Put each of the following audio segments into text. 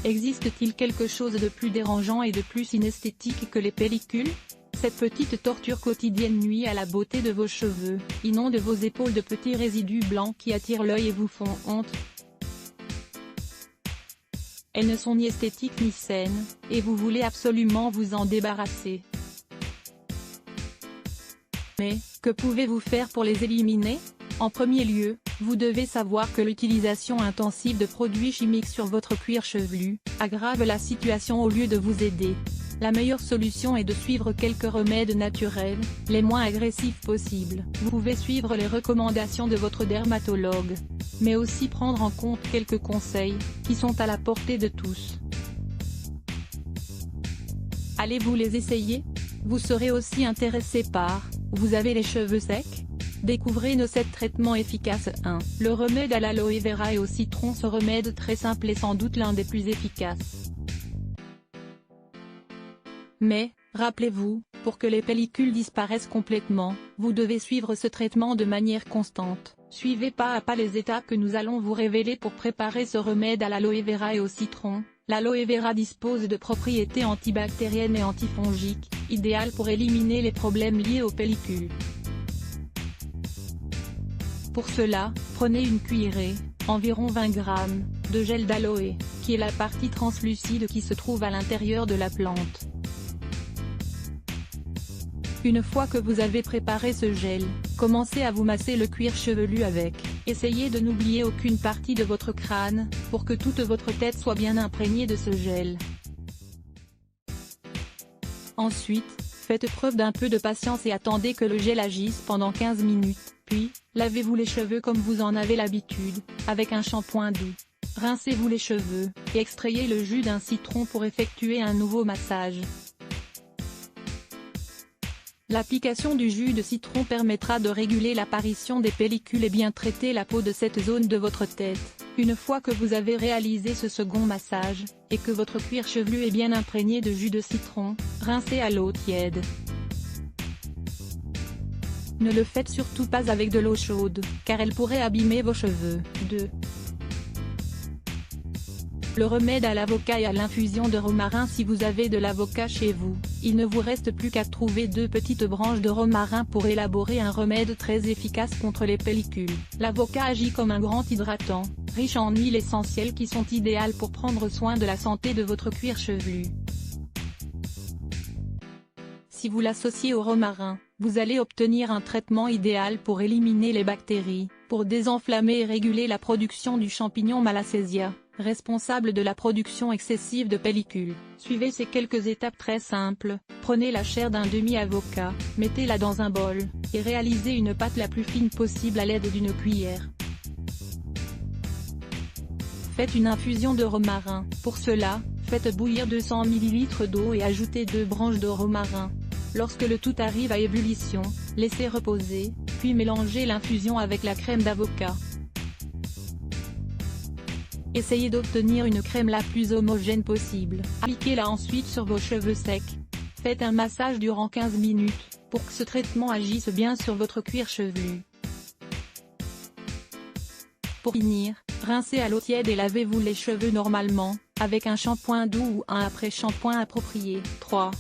Existe-t-il quelque chose de plus dérangeant et de plus inesthétique que les pellicules? Cette petite torture quotidienne nuit à la beauté de vos cheveux, inonde vos épaules de petits résidus blancs qui attirent l'œil et vous font honte. Elles ne sont ni esthétiques ni saines, et vous voulez absolument vous en débarrasser. Mais, que pouvez-vous faire pour les éliminer? En premier lieu, vous devez savoir que l'utilisation intensive de produits chimiques sur votre cuir chevelu aggrave la situation au lieu de vous aider. La meilleure solution est de suivre quelques remèdes naturels, les moins agressifs possibles. Vous pouvez suivre les recommandations de votre dermatologue, mais aussi prendre en compte quelques conseils, qui sont à la portée de tous. Allez-vous les essayer? Vous serez aussi intéressé par, vous avez les cheveux secs? Découvrez nos 7 traitements efficaces. 1. Le remède à l'aloe vera et au citron. Ce remède très simple est sans doute l'un des plus efficaces. Mais, rappelez-vous, pour que les pellicules disparaissent complètement, vous devez suivre ce traitement de manière constante. Suivez pas à pas les étapes que nous allons vous révéler pour préparer ce remède à l'aloe vera et au citron. L'aloe vera dispose de propriétés antibactériennes et antifongiques, idéales pour éliminer les problèmes liés aux pellicules. Pour cela, prenez une cuillerée, environ 20 g, de gel d'aloe, qui est la partie translucide qui se trouve à l'intérieur de la plante. Une fois que vous avez préparé ce gel, commencez à vous masser le cuir chevelu avec. Essayez de n'oublier aucune partie de votre crâne, pour que toute votre tête soit bien imprégnée de ce gel. Ensuite, faites preuve d'un peu de patience et attendez que le gel agisse pendant 15 minutes, puis, lavez-vous les cheveux comme vous en avez l'habitude, avec un shampoing doux. Rincez-vous les cheveux, et extrayez le jus d'un citron pour effectuer un nouveau massage. L'application du jus de citron permettra de réguler l'apparition des pellicules et bien traiter la peau de cette zone de votre tête. Une fois que vous avez réalisé ce second massage, et que votre cuir chevelu est bien imprégné de jus de citron, rincez à l'eau tiède. Ne le faites surtout pas avec de l'eau chaude, car elle pourrait abîmer vos cheveux. 2. Le remède à l'avocat et à l'infusion de romarin. Si vous avez de l'avocat chez vous, il ne vous reste plus qu'à trouver 2 petites branches de romarin pour élaborer un remède très efficace contre les pellicules. L'avocat agit comme un grand hydratant, riche en huiles essentielles qui sont idéales pour prendre soin de la santé de votre cuir chevelu. Si vous l'associez au romarin, vous allez obtenir un traitement idéal pour éliminer les bactéries, pour désenflammer et réguler la production du champignon Malassezia, responsable de la production excessive de pellicules. Suivez ces quelques étapes très simples. Prenez la chair d'un demi-avocat, mettez-la dans un bol, et réalisez une pâte la plus fine possible à l'aide d'une cuillère. Faites une infusion de romarin. Pour cela, faites bouillir 200 ml d'eau et ajoutez 2 branches de romarin. Lorsque le tout arrive à ébullition, laissez reposer, puis mélangez l'infusion avec la crème d'avocat. Essayez d'obtenir une crème la plus homogène possible. Appliquez-la ensuite sur vos cheveux secs. Faites un massage durant 15 minutes, pour que ce traitement agisse bien sur votre cuir chevelu. Pour finir, rincez à l'eau tiède et lavez-vous les cheveux normalement, avec un shampoing doux ou un après-shampoing approprié. 3.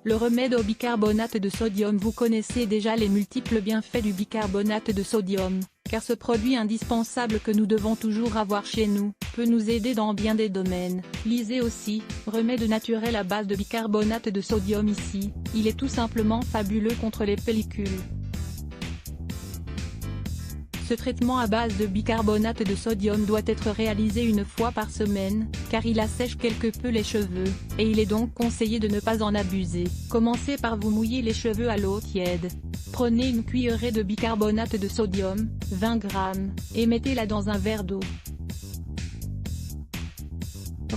Le remède au bicarbonate de sodium. Vous connaissez déjà les multiples bienfaits du bicarbonate de sodium, car ce produit indispensable que nous devons toujours avoir chez nous, peut nous aider dans bien des domaines. Lisez aussi, remède naturel à base de bicarbonate de sodium. Ici, il est tout simplement fabuleux contre les pellicules. Ce traitement à base de bicarbonate de sodium doit être réalisé une fois par semaine, car il assèche quelque peu les cheveux, et il est donc conseillé de ne pas en abuser. Commencez par vous mouiller les cheveux à l'eau tiède. Prenez une cuillerée de bicarbonate de sodium, 20 g, et mettez-la dans un verre d'eau.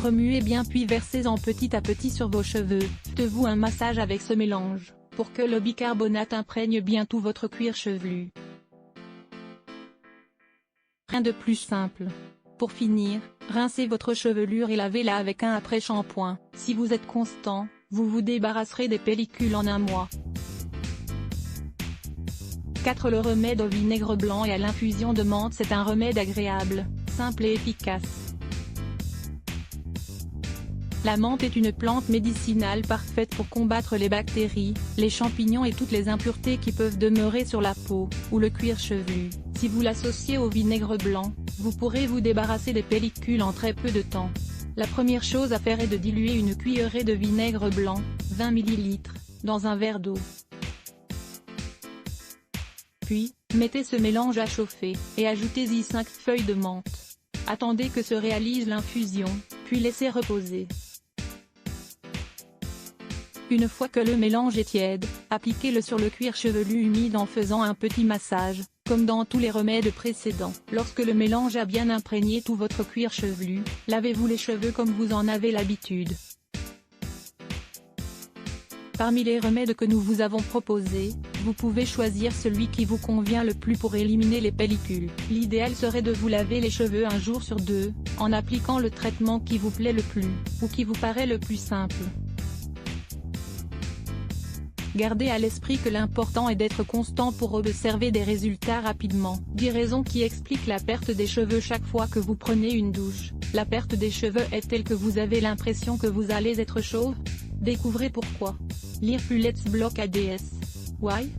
Remuez bien puis versez-en petit à petit sur vos cheveux. Faites-vous un massage avec ce mélange, pour que le bicarbonate imprègne bien tout votre cuir chevelu. Rien de plus simple. Pour finir, rincez votre chevelure et lavez-la avec un après-shampoing. Si vous êtes constant, vous vous débarrasserez des pellicules en un mois. 4. Le remède au vinaigre blanc et à l'infusion de menthe. C'est un remède agréable, simple et efficace. La menthe est une plante médicinale parfaite pour combattre les bactéries, les champignons et toutes les impuretés qui peuvent demeurer sur la peau, ou le cuir chevelu. Si vous l'associez au vinaigre blanc, vous pourrez vous débarrasser des pellicules en très peu de temps. La première chose à faire est de diluer une cuillerée de vinaigre blanc, 20 ml, dans un verre d'eau. Puis, mettez ce mélange à chauffer, et ajoutez-y 5 feuilles de menthe. Attendez que se réalise l'infusion, puis laissez reposer. Une fois que le mélange est tiède, appliquez-le sur le cuir chevelu humide en faisant un petit massage, comme dans tous les remèdes précédents. Lorsque le mélange a bien imprégné tout votre cuir chevelu, lavez-vous les cheveux comme vous en avez l'habitude. Parmi les remèdes que nous vous avons proposés, vous pouvez choisir celui qui vous convient le plus pour éliminer les pellicules. L'idéal serait de vous laver les cheveux un jour sur deux, en appliquant le traitement qui vous plaît le plus, ou qui vous paraît le plus simple. Gardez à l'esprit que l'important est d'être constant pour observer des résultats rapidement. 10 raisons qui expliquent la perte des cheveux chaque fois que vous prenez une douche. La perte des cheveux est telle que vous avez l'impression que vous allez être chauve? Découvrez pourquoi. Lire plus Let's Block ADS. Why?